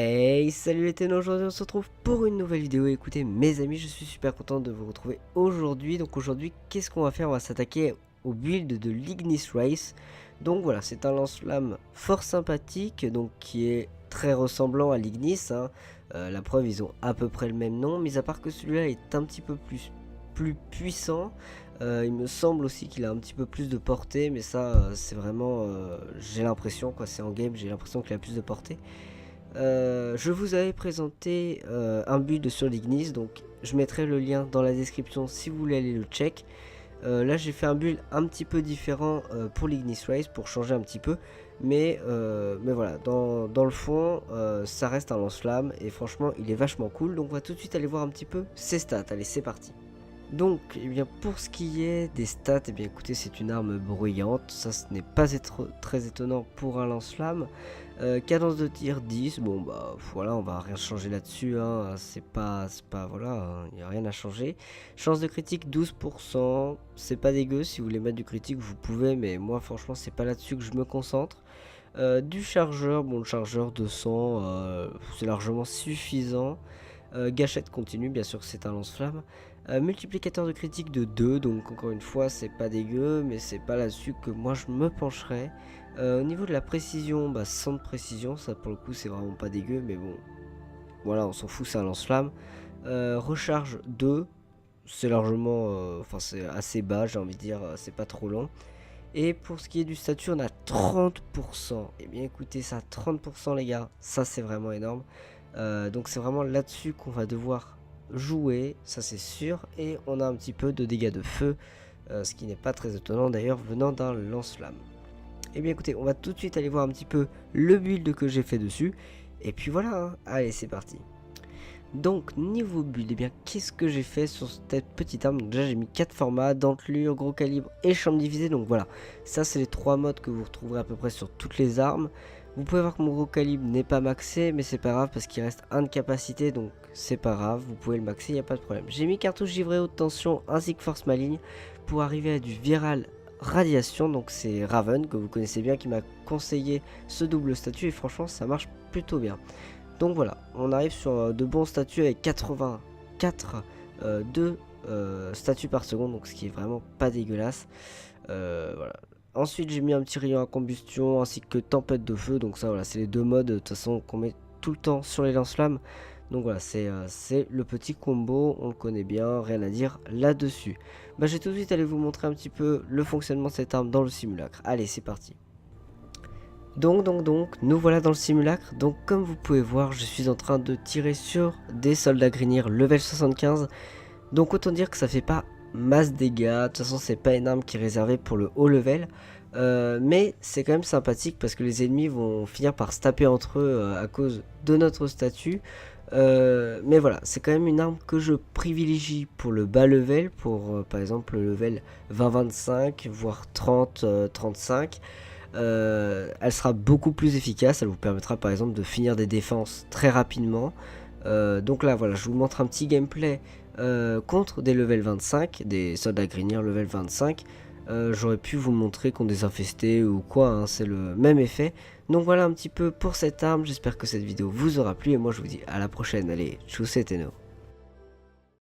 Hey, salut les ténors, aujourd'hui on se retrouve pour une nouvelle vidéo. Écoutez mes amis, je suis super content de vous retrouver aujourd'hui. Donc aujourd'hui, qu'est-ce qu'on va faire? On va s'attaquer au build de l'Ignis Race. Donc voilà, c'est un lance-flamme fort sympathique, donc qui est très ressemblant à l'Ignis, hein. La preuve, ils ont à peu près le même nom, mis à part que celui-là est un petit peu plus puissant. Il me semble aussi qu'il a un petit peu plus de portée, mais ça c'est vraiment, j'ai l'impression, quoi, c'est en game, j'ai l'impression qu'il a plus de portée. Je vous avais présenté un build sur l'Ignis, donc je mettrai le lien dans la description si vous voulez aller le check. Là j'ai fait un build un petit peu différent pour l'Ignis Race pour changer un petit peu, mais voilà, dans le fond ça reste un lance-flamme et franchement il est vachement cool. Donc on va tout de suite aller voir un petit peu ses stats. Allez, c'est parti. Donc, eh bien, pour ce qui est des stats, eh bien, écoutez, c'est une arme bruyante. Ça, ce n'est pas très étonnant pour un lance-flamme. Cadence de tir 10. Bon, bah, voilà, on va rien changer là-dessus, hein. C'est pas, voilà, il n'y a rien à changer. Chance de critique 12%. C'est pas dégueu. Si vous voulez mettre du critique, vous pouvez, mais moi, franchement, c'est pas là-dessus que je me concentre. Du chargeur, bon, le chargeur 200, c'est largement suffisant. Gâchette continue, bien sûr, c'est un lance-flamme. Multiplicateur de critique de 2, donc encore une fois c'est pas dégueu, mais c'est pas là-dessus que moi je me pencherai. Au niveau de la précision, bah 100 de précision, ça pour le coup c'est vraiment pas dégueu, mais bon, voilà, on s'en fout, c'est un lance-flamme. Recharge 2, c'est largement, enfin c'est assez bas, j'ai envie de dire, c'est pas trop long. Et pour ce qui est du statut, on a 30%. Et bien écoutez, ça 30% les gars, ça c'est vraiment énorme. Donc c'est vraiment là-dessus qu'on va devoir jouer, ça c'est sûr. Et on a un petit peu de dégâts de feu, ce qui n'est pas très étonnant d'ailleurs venant d'un lance-flamme. Et bien écoutez, on va tout de suite aller voir un petit peu le build que j'ai fait dessus. Et puis voilà, hein. Allez, c'est parti. Donc niveau build, et bien qu'est-ce que j'ai fait sur cette petite arme? Donc déjà j'ai mis 4 formats, dentelure, gros calibre et chambre divisée. Donc voilà, ça c'est les 3 modes que vous retrouverez à peu près sur toutes les armes. Vous pouvez voir que mon gros calibre n'est pas maxé, mais c'est pas grave parce qu'il reste 1 de capacité, donc c'est pas grave, vous pouvez le maxer, il n'y a pas de problème. J'ai mis cartouche givrée haute tension ainsi que force maligne pour arriver à du viral radiation. Donc c'est Raven que vous connaissez bien qui m'a conseillé ce double statut et franchement ça marche plutôt bien. Donc voilà, on arrive sur de bons statuts avec 84 statuts par seconde, donc ce qui est vraiment pas dégueulasse. Voilà. Ensuite j'ai mis un petit rayon à combustion ainsi que tempête de feu, donc ça voilà, c'est les deux modes de toute façon qu'on met tout le temps sur les lance-flammes. Donc voilà, c'est le petit combo, on le connaît bien, rien à dire là-dessus. Bah, je vais tout de suite aller vous montrer un petit peu le fonctionnement de cette arme dans le simulacre. Allez, c'est parti. Donc, nous voilà dans le simulacre. Donc, comme vous pouvez voir, je suis en train de tirer sur des soldats Grignir level 75. Donc, autant dire que ça fait pas masse dégâts. De toute façon, c'est pas une arme qui est réservée pour le haut level. Mais c'est quand même sympathique parce que les ennemis vont finir par se taper entre eux à cause de notre statut. Mais voilà, c'est quand même une arme que je privilégie pour le bas level, pour par exemple le level 20-25, voire 30-35. Elle sera beaucoup plus efficace, elle vous permettra par exemple de finir des défenses très rapidement. Donc là voilà, je vous montre un petit gameplay contre des level 25, des soldats Grignir level 25. J'aurais pu vous montrer qu'on des infestés ou quoi, hein, c'est le même effet. Donc voilà un petit peu pour cette arme, j'espère que cette vidéo vous aura plu et moi je vous dis à la prochaine. Allez, tchuss et Tenno.